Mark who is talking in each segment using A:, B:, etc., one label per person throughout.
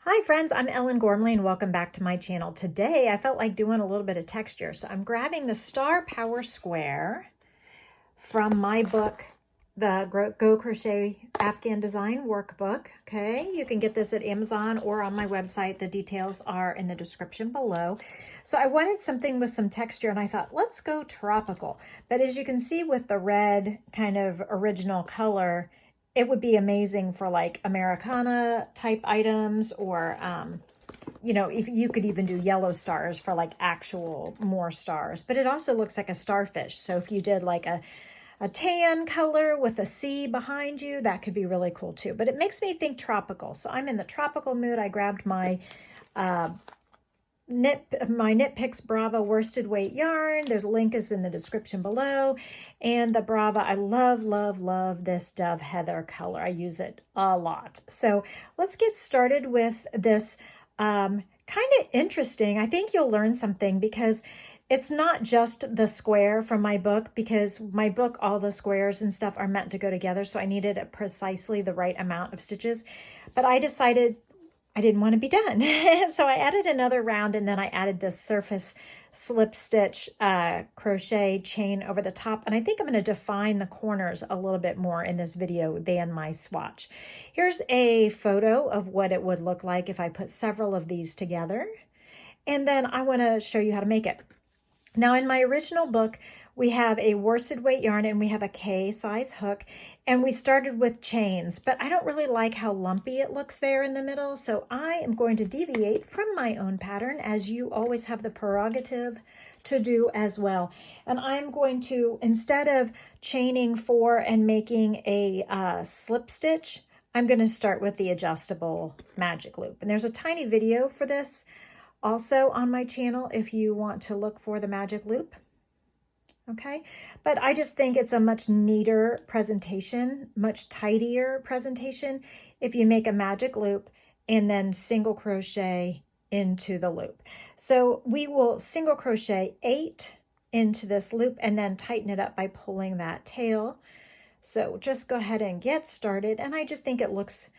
A: Hi friends, I'm Ellen Gormley and welcome back to my channel. Today I felt like doing a little bit of texture, so I'm grabbing the Star Power Square from my book, the Go Crochet Afghan Design Workbook. Okay, you can get this at Amazon or on my website. The details are in the description below. So I wanted something with some texture and I thought, let's go tropical. But as you can see with the red kind of original color, it would be amazing for like Americana type items or, you know, if you could even do yellow stars for like actual more stars. But it also looks like a starfish. So if you did like a tan color with a C behind you, that could be really cool too. But it makes me think tropical. So I'm in the tropical mood. I grabbed my Knit Picks Brava worsted weight yarn. There's a link is in the description below. And the Brava, I love this Dove Heather color. I use it a lot. So let's get started with this kind of interesting. I think you'll learn something because it's not just the square from my book, because my book, all the squares and stuff are meant to go together. So I needed precisely the right amount of stitches. But I decided I didn't want to be done. So I added another round and then I added this surface slip stitch crochet chain over the top. And I think I'm going to define the corners a little bit more in this video than my swatch. Here's a photo of what it would look like if I put several of these together. And then I want to show you how to make it. Now in my original book, we have a worsted weight yarn and we have a K size hook, and we started with chains, but I don't really like how lumpy it looks there in the middle. So I am going to deviate from my own pattern, as you always have the prerogative to do as well. And I'm going to, instead of chaining 4 and making a slip stitch, I'm going to start with the adjustable magic loop. And there's a tiny video for this also on my channel if you want to look for the magic loop. Okay, but I just think it's a much neater presentation, much tidier presentation if you make a magic loop and then single crochet into the loop. So we will single crochet 8 into this loop and then tighten it up by pulling that tail. So just go ahead and get started. And I just think it looks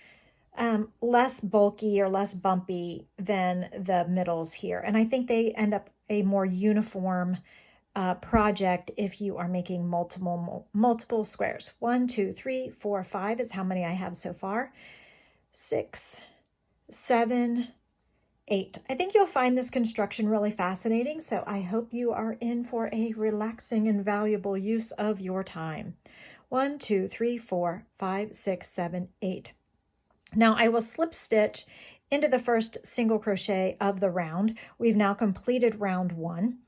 A: less bulky or less bumpy than the middles here. And I think they end up a more uniform project if you are making multiple squares. 1, 2, 3, 4, 5 is how many I have so far. 6, 7, 8. I think you'll find this construction really fascinating, so I hope you are in for a relaxing and valuable use of your time. 1, 2, 3, 4, 5, 6, 7, 8. Now I will slip stitch into the first single crochet of the round. We've now completed round 1.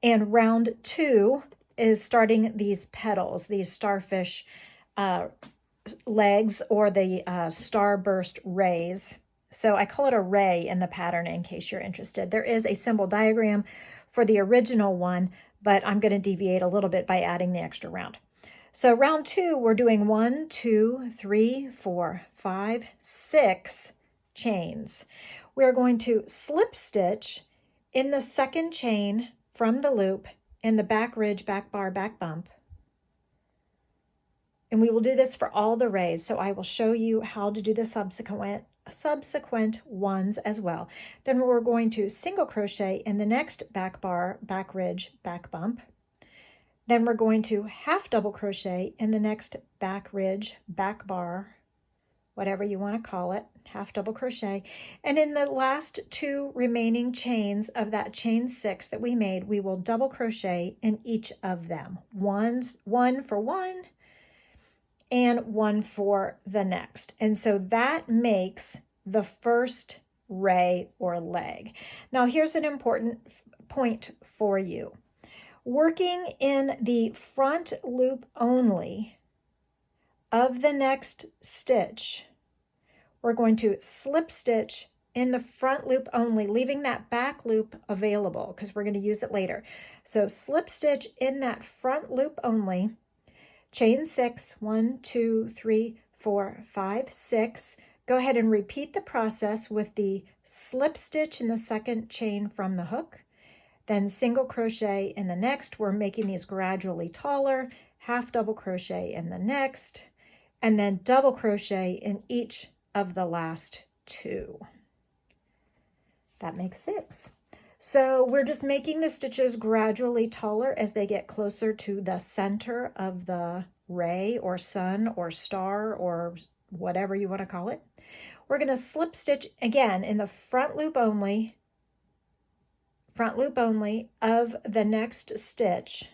A: And round 2 is starting these petals, these starfish legs, or the starburst rays. So I call it a ray in the pattern in case you're interested. There is a symbol diagram for the original one, but I'm going to deviate a little bit by adding the extra round. So round 2, we're doing 1, 2, 3, 4, 5, 6 chains. We're going to slip stitch in the second chain from the loop in the back ridge, back bar, back bump. And we will do this for all the rays. So I will show you how to do the subsequent ones as well. Then we're going to single crochet in the next back bar, back ridge, back bump. Then we're going to half double crochet in the next back ridge, back bar, whatever you want to call it, half double crochet. And in the last 2 remaining chains of that chain 6 that we made, we will double crochet in each of them. One for one and 1 for the next. And so that makes the first ray or leg. Now here's an important point for you. Working in the front loop only of the next stitch, we're going to slip stitch in the front loop only, leaving that back loop available because we're going to use it later. So slip stitch in that front loop only, chain 6, 1, 2, 3, 4, 5, 6. Go ahead and repeat the process with the slip stitch in the second chain from the hook, then single crochet in the next. We're making these gradually taller, half double crochet in the next, and then double crochet in each of the last 2. That makes 6. So we're just making the stitches gradually taller as they get closer to the center of the ray or sun or star or whatever you want to call it. We're going to slip stitch again in the front loop only of the next stitch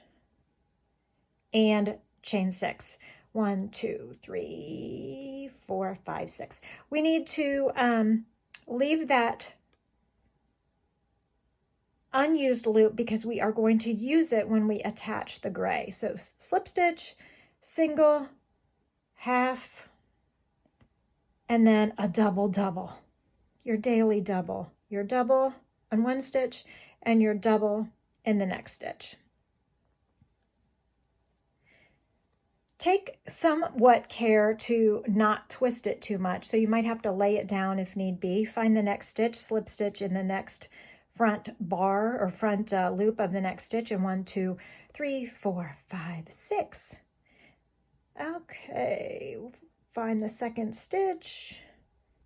A: and chain 6. 1, 2, 3, 4, 5, 6. We need to leave that unused loop because we are going to use it when we attach the gray. So slip stitch, single, half, and then a double double. Your daily double. Your double on one stitch and your double in the next stitch. Take somewhat care to not twist it too much, so you might have to lay it down if need be. Find the next stitch, slip stitch in the next front bar or front loop of the next stitch, and 1, 2, 3, 4, 5, 6. Okay, find the second stitch,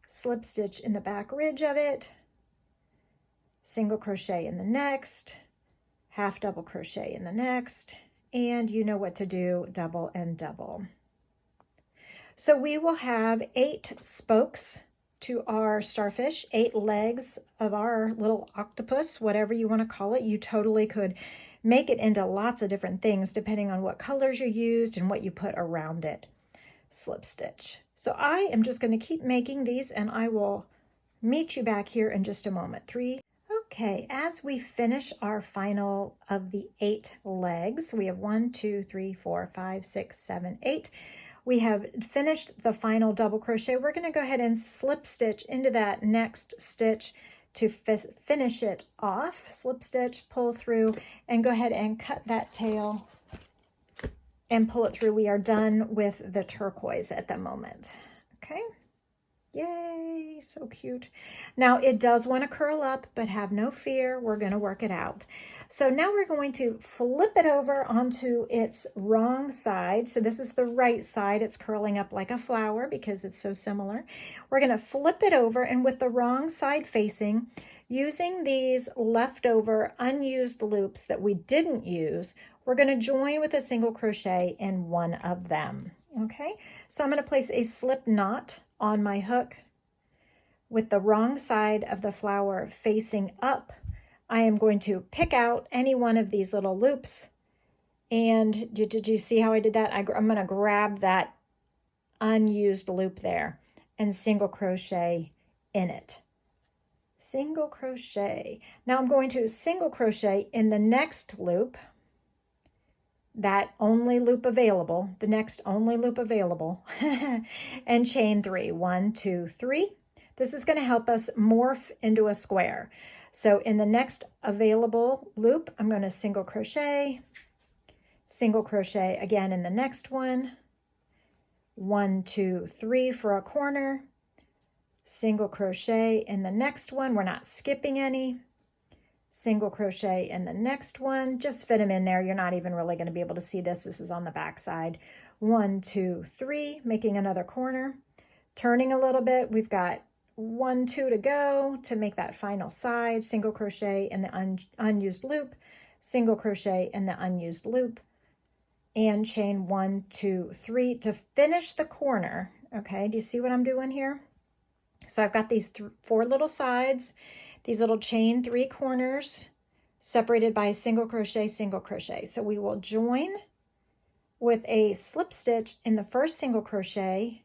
A: slip stitch in the back ridge of it, single crochet in the next, half double crochet in the next, and you know what to do, double and double. So we will have 8 spokes to our starfish, 8 legs of our little octopus, whatever you want to call it. You totally could make it into lots of different things depending on what colors you used and what you put around it. Slip stitch. So I am just going to keep making these and I will meet you back here in just a moment. 3. Okay, as we finish our final of the 8 legs, we have 1, 2, 3, 4, 5, 6, 7, 8. We have finished the final double crochet. We're going to go ahead and slip stitch into that next stitch to finish it off. Slip stitch, pull through, and go ahead and cut that tail and pull it through. We are done with the turquoise at the moment. Okay. Yay, so cute. Now it does want to curl up, but have no fear, we're going to work it out. So now we're going to flip it over onto its wrong side. So this is the right side. It's curling up like a flower because it's so similar. We're going to flip it over, and with the wrong side facing, using these leftover unused loops that we didn't use, we're going to join with a single crochet in one of them. Okay, so I'm going to place a slip knot on my hook with the wrong side of the flower facing up. I am going to pick out any one of these little loops, and did you see how I did that? I'm going to grab that unused loop there and single crochet in it. Single crochet. Now I'm going to single crochet in the next loop, that only loop available, the next only loop available, and chain 3. 1, 2, 3. This is going to help us morph into a square. So in the next available loop, I'm going to single crochet again in the next one. 1, 2, 3 for a corner, single crochet in the next one. We're not skipping any. Single crochet in the next one, just fit them in there. You're not even really going to be able to see this. This is on the back side. 1, 2, 3, making another corner, turning a little bit. We've got 1, 2 to go to make that final side. Single crochet in the unused loop, single crochet in the unused loop, and chain 1, 2, 3 to finish the corner. Okay, do you see what I'm doing here? So I've got these 4 little sides, these little chain 3 corners separated by a single crochet, single crochet. So we will join with a slip stitch in the first single crochet.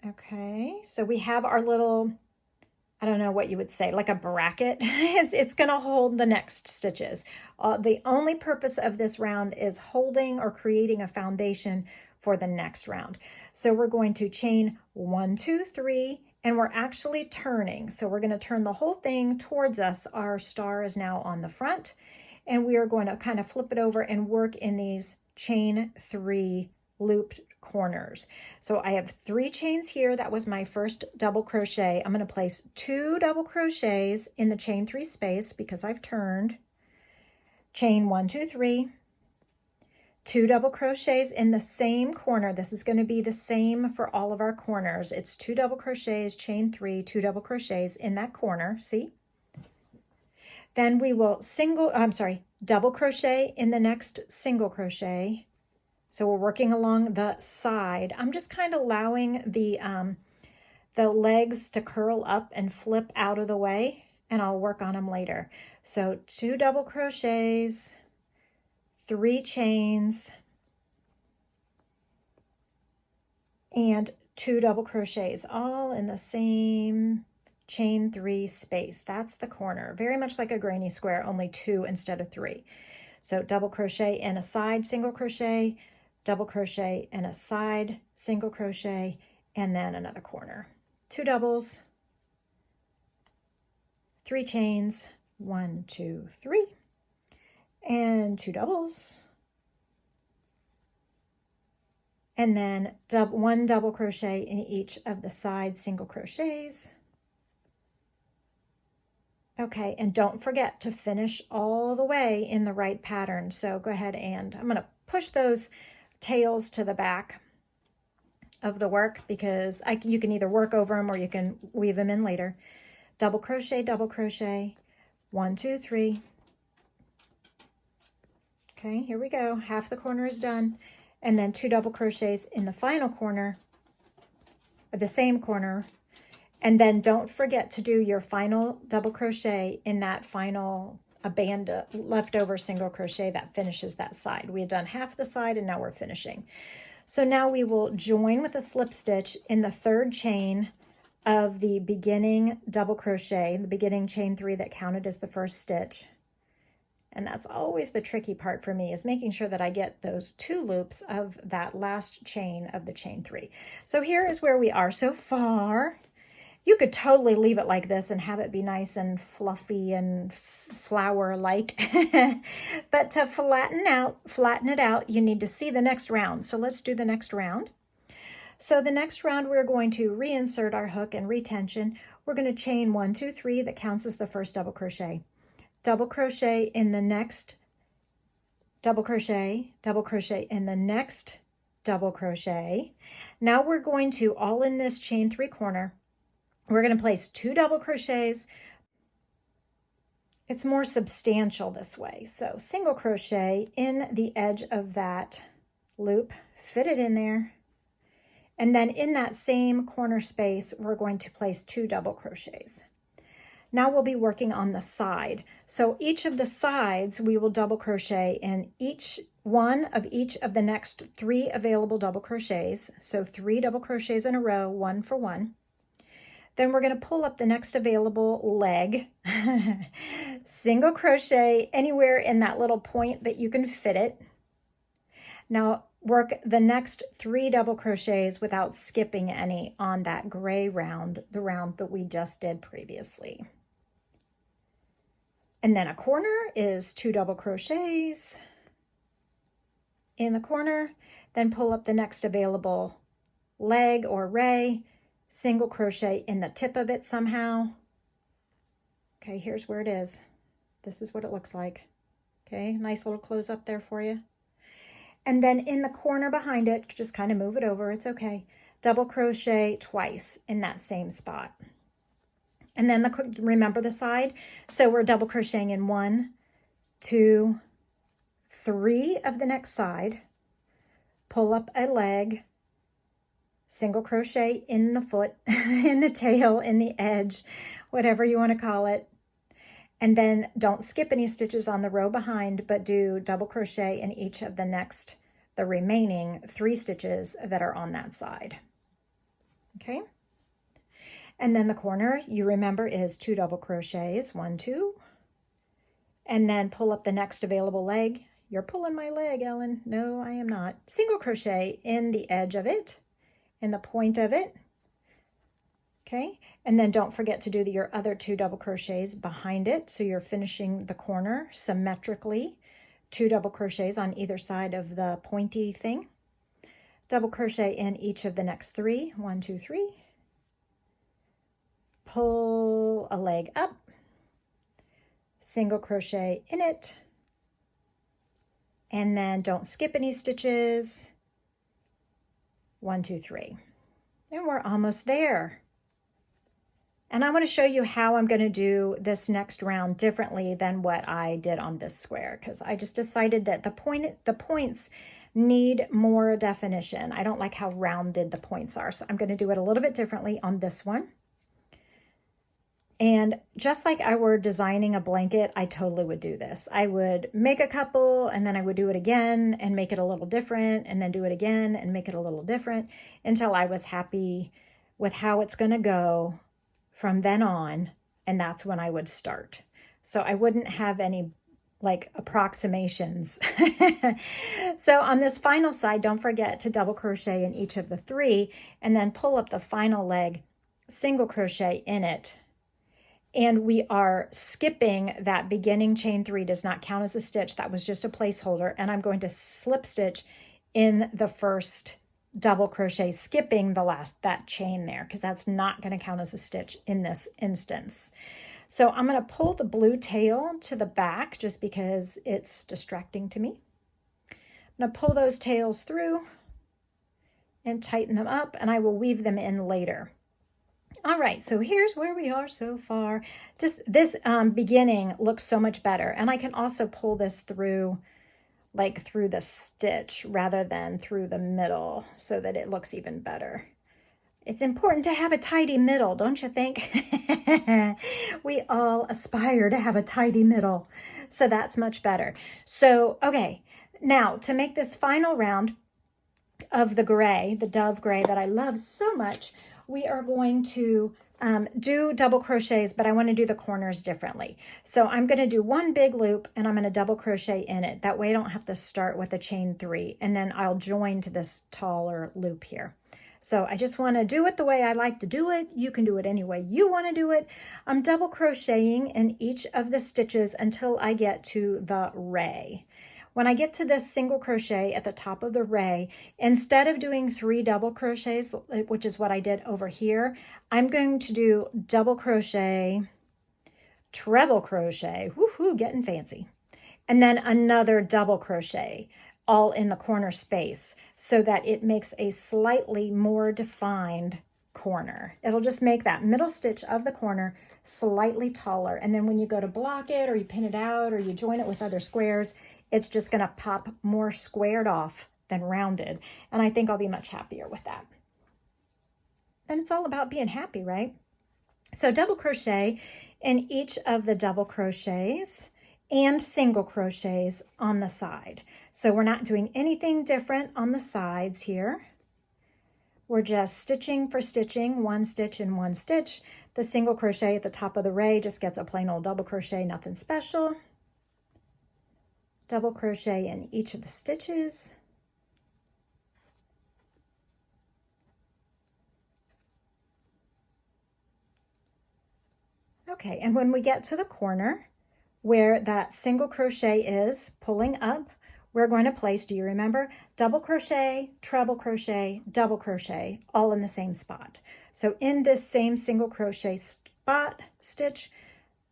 A: Okay, so we have our little, I don't know what you would say, like a bracket. It's going to hold the next stitches. The only purpose of this round is holding or creating a foundation for the next round. So we're going to chain 1, 2, 3, and we're actually turning. So we're going to turn the whole thing towards us. Our star is now on the front, and we are going to kind of flip it over and work in these chain 3 looped corners. So I have 3 chains here. That was my first double crochet. I'm going to place 2 double crochets in the chain 3 space because I've turned. Chain 1, 2, 3, 2 double crochets in the same corner. This is going to be the same for all of our corners. It's 2 double crochets, chain 3, 2 double crochets in that corner, see? Then we will double crochet in the next single crochet. So we're working along the side. I'm just kind of allowing the legs to curl up and flip out of the way, and I'll work on them later. So 2 double crochets, 3 chains, and 2 double crochets, all in the same chain 3 space. That's the corner, very much like a granny square, only 2 instead of 3. So double crochet in a side, single crochet, double crochet in a side, single crochet, and then another corner. 2 doubles, 3 chains, 1, 2, 3, and 2 doubles, and then 1 double crochet in each of the side single crochets. Okay, and don't forget to finish all the way in the right pattern. So go ahead and I'm going to push those tails to the back of the work because you can either work over them or you can weave them in later. Double crochet, 1, 2, 3. Okay, here we go. Half the corner is done. And then 2 double crochets in the final corner, the same corner. And then don't forget to do your final double crochet in that final leftover single crochet that finishes that side. We had done half the side and now we're finishing. So now we will join with a slip stitch in the 3rd chain of the beginning double crochet, the beginning chain 3 that counted as the first stitch. And that's always the tricky part for me, is making sure that I get those 2 loops of that last chain of the chain 3. So here is where we are so far. You could totally leave it like this and have it be nice and fluffy and flower-like. But to flatten it out, you need to see the next round. So let's do the next round. So the next round, we're going to reinsert our hook and retension. We're going to chain 1, 2, 3. That counts as the first double crochet. Double crochet in the next double crochet in the next double crochet. Now we're going to, all in this chain 3 corner, we're going to place 2 double crochets. It's more substantial this way. So single crochet in the edge of that loop, fit it in there. And then in that same corner space, we're going to place 2 double crochets. Now we'll be working on the side. So each of the sides, we will double crochet in each one of the next 3 available double crochets. So 3 double crochets in a row, 1 for 1. Then we're going to pull up the next available leg, single crochet anywhere in that little point that you can fit it. Now work the next 3 double crochets without skipping any on that gray round, the round that we just did previously. And then a corner is 2 double crochets in the corner, then pull up the next available leg or ray, single crochet in the tip of it somehow. Okay, here's where it is. This is what it looks like. Okay, nice little close up there for you. And then in the corner behind it, just kind of move it over, it's okay. Double crochet twice in that same spot. And then remember the side. So we're double crocheting in 1, 2, 3 of the next side. Pull up a leg, single crochet in the foot, in the tail, in the edge, whatever you want to call it. And then don't skip any stitches on the row behind, but do double crochet in each of the remaining 3 stitches that are on that side. Okay. And then the corner, you remember, is 2 double crochets, 1, 2, and then pull up the next available leg. You're pulling my leg, Ellen. No, I am not. Single crochet in the edge of it, in the point of it. Okay, and then don't forget to do your other 2 double crochets behind it, so you're finishing the corner symmetrically. 2 double crochets on either side of the pointy thing. Double crochet in each of the next 3, 1, 2, 3. Pull a leg up, single crochet in it, and then don't skip any stitches. 1, 2, 3. And we're almost there. And I want to show you how I'm going to do this next round differently than what I did on this square, because I just decided that the points need more definition. I don't like how rounded the points are, so I'm going to do it a little bit differently on this one. And just like I were designing a blanket, I totally would do this. I would make a couple, and then I would do it again and make it a little different, and then do it again and make it a little different until I was happy with how it's going to go from then on, and that's when I would start. So I wouldn't have any like approximations. So on this final side, don't forget to double crochet in each of the 3, and then pull up the final leg, single crochet in it. And we are skipping that beginning chain 3, does not count as a stitch. That was just a placeholder. And I'm going to slip stitch in the first double crochet, skipping that chain there, because that's not going to count as a stitch in this instance. So I'm going to pull the blue tail to the back just because it's distracting to me. I'm going to pull those tails through and tighten them up, and I will weave them in later. All right, so here's where we are so far. This beginning looks so much better, and I can also pull this through like through the stitch rather than through the middle so that it looks even better. It's important to have a tidy middle, don't you think? We all aspire to have a tidy middle, so that's much better. So, okay, now to make this final round of the gray, the dove gray that I love so much, we are going to do double crochets, but I want to do the corners differently. So I'm going to do one big loop, and I'm going to double crochet in it. That way I don't have to start with a chain 3, and then I'll join to this taller loop here. So I just want to do it the way I like to do it. You can do it any way you want to do it. I'm double crocheting in each of the stitches until I get to the ray. When I get to this single crochet at the top of the ray, instead of doing 3 double crochets, which is what I did over here, I'm going to do double crochet, treble crochet, woohoo, getting fancy, and then another double crochet, all in the corner space, so that it makes a slightly more defined corner. It'll just make that middle stitch of the corner slightly taller, and then when you go to block it, or you pin it out, or you join it with other squares, it's just going to pop more squared off than rounded. And I think I'll be much happier with that. And it's all about being happy, right? So double crochet in each of the double crochets and single crochets on the side. So we're not doing anything different on the sides here. We're just stitching for stitching, 1 stitch and 1 stitch. The single crochet at the top of the ray just gets a plain old double crochet, nothing special. Double crochet in each of the stitches. Okay, and when we get to the corner where that single crochet is pulling up, we're going to place, do you remember? Double crochet, treble crochet, double crochet, all in the same spot. So in this same single crochet spot stitch,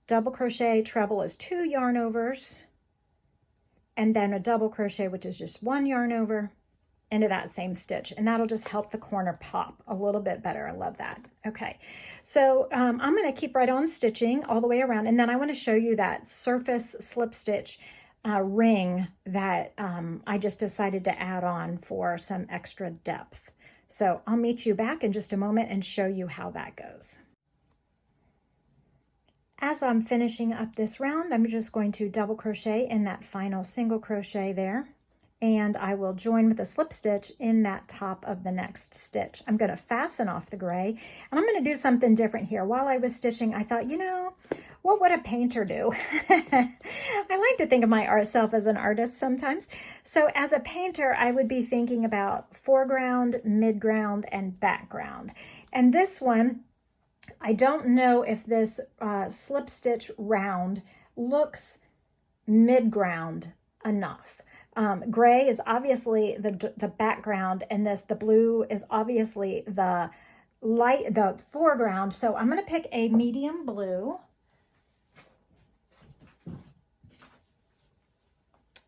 A: double crochet, treble is 2 yarn overs, and then a double crochet, which is just 1 yarn over, into that same stitch, and that'll just help the corner pop a little bit better. I love that. Okay, so I'm going to keep right on stitching all the way around, and then I want to show you that surface slip stitch ring that I just decided to add on for some extra depth. So I'll meet you back in just a moment and show you how that goes. As I'm finishing up this round, I'm just going to double crochet in that final single crochet there, and I will join with a slip stitch in that top of the next stitch. I'm going to fasten off the gray, and I'm going to do something different here. While I was stitching, I thought, you know, what would a painter do? I like to think of myself as an artist sometimes. So as a painter, I would be thinking about foreground, midground, and background. And this one, I don't know if this slip stitch round looks midground enough. Gray is obviously the background, and the blue is obviously the foreground. So I'm going to pick a medium blue.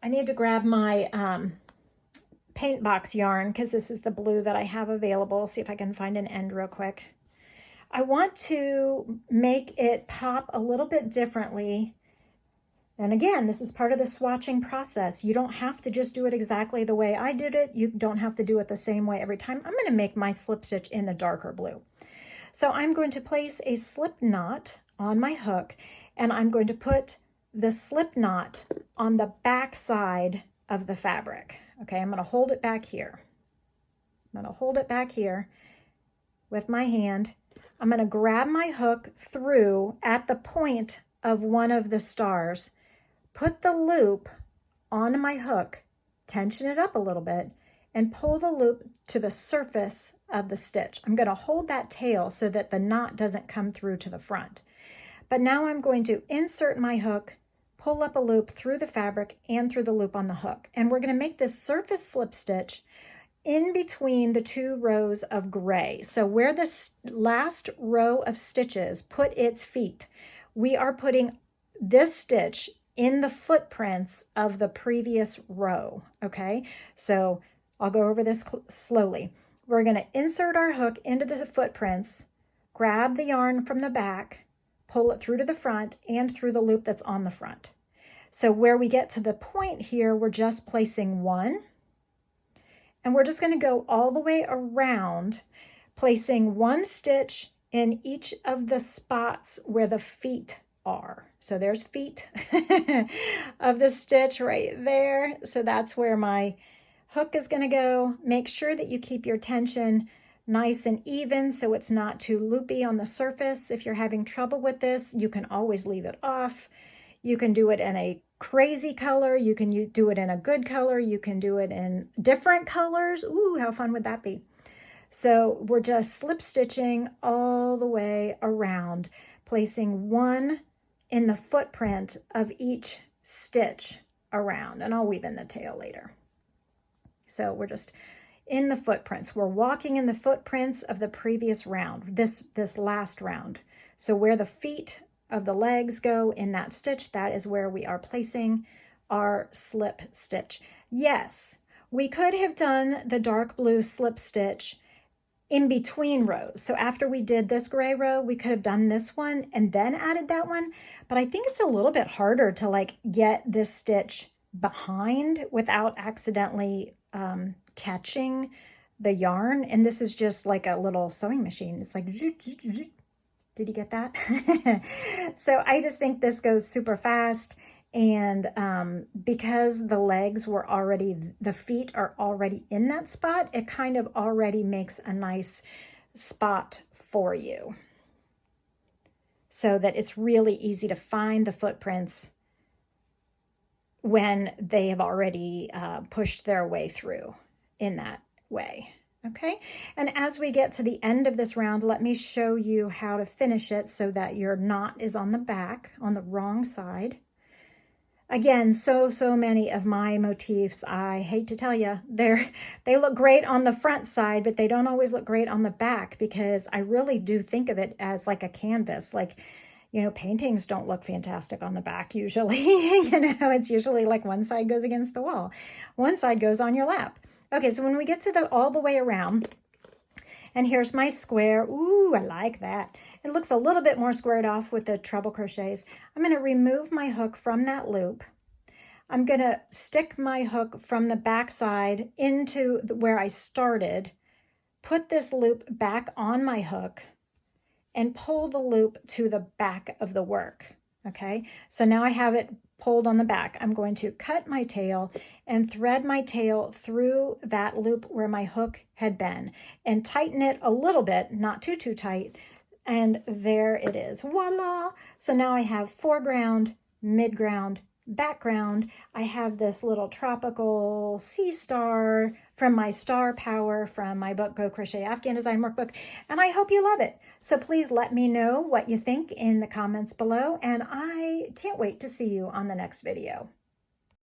A: I need to grab my paint box yarn because this is the blue that I have available. See if I can find an end real quick. I want to make it pop a little bit differently. And again, this is part of the swatching process. You don't have to just do it exactly the way I did it. You don't have to do it the same way every time. I'm going to make my slip stitch in the darker blue. So I'm going to place a slip knot on my hook, and I'm going to put the slip knot on the back side of the fabric. Okay, I'm going to hold it back here. I'm going to hold it back here with my hand. I'm going to grab my hook through at the point of one of the stars, put the loop on my hook, tension it up a little bit, and pull the loop to the surface of the stitch. I'm going to hold that tail so that the knot doesn't come through to the front. But now I'm going to insert my hook, pull up a loop through the fabric and through the loop on the hook. And we're going to make this surface slip stitch in between the two rows of gray. So where the last row of stitches put its feet, we are putting this stitch in the footprints of the previous row, okay? So I'll go over this slowly. We're going to insert our hook into the footprints, grab the yarn from the back, pull it through to the front and through the loop that's on the front. So where we get to the point here, we're just placing one, and we're just going to go all the way around, placing one stitch in each of the spots where the feet are. So there's feet of the stitch right there. So that's where my hook is going to go. Make sure that you keep your tension nice and even so it's not too loopy on the surface. If you're having trouble with this, you can always leave it off. You can do it in a crazy color. You can do it in a good color. You can do it in different colors. Ooh, how fun would that be? So we're just slip stitching all the way around, placing one in the footprint of each stitch around, and I'll weave in the tail later. So we're just in the footprints. We're walking in the footprints of the previous round, this last round. So where the feet of the legs go in that stitch, that is where we are placing our slip stitch. Yes, we could have done the dark blue slip stitch in between rows. So after we did this gray row, we could have done this one and then added that one. But I think it's a little bit harder to like get this stitch behind without accidentally catching the yarn. And this is just like a little sewing machine. It's like, did you get that? So I just think this goes super fast. And because the legs were already, the feet are already in that spot, it kind of already makes a nice spot for you so that it's really easy to find the footprints when they have already pushed their way through in that way. Okay, and as we get to the end of this round, let me show you how to finish it so that your knot is on the back, on the wrong side. Again, so many of my motifs, I hate to tell you, they look great on the front side, but they don't always look great on the back because I really do think of it as like a canvas. Like, you know, paintings don't look fantastic on the back usually. You know, it's usually like one side goes against the wall, one side goes on your lap. Okay, so when we get to all the way around, and here's my square. Ooh, I like that. It looks a little bit more squared off with the treble crochets. I'm going to remove my hook from that loop. I'm going to stick my hook from the back side into where I started, put this loop back on my hook, and pull the loop to the back of the work. Okay, so now I have it pulled on the back. I'm going to cut my tail and thread my tail through that loop where my hook had been and tighten it a little bit, not too tight. And there it is. Voila! So now I have foreground, midground, background. I have this little tropical sea star from my Star Power from my book, Go Crochet Afghan Design Workbook, and I hope you love it. So please let me know what you think in the comments below, and I can't wait to see you on the next video.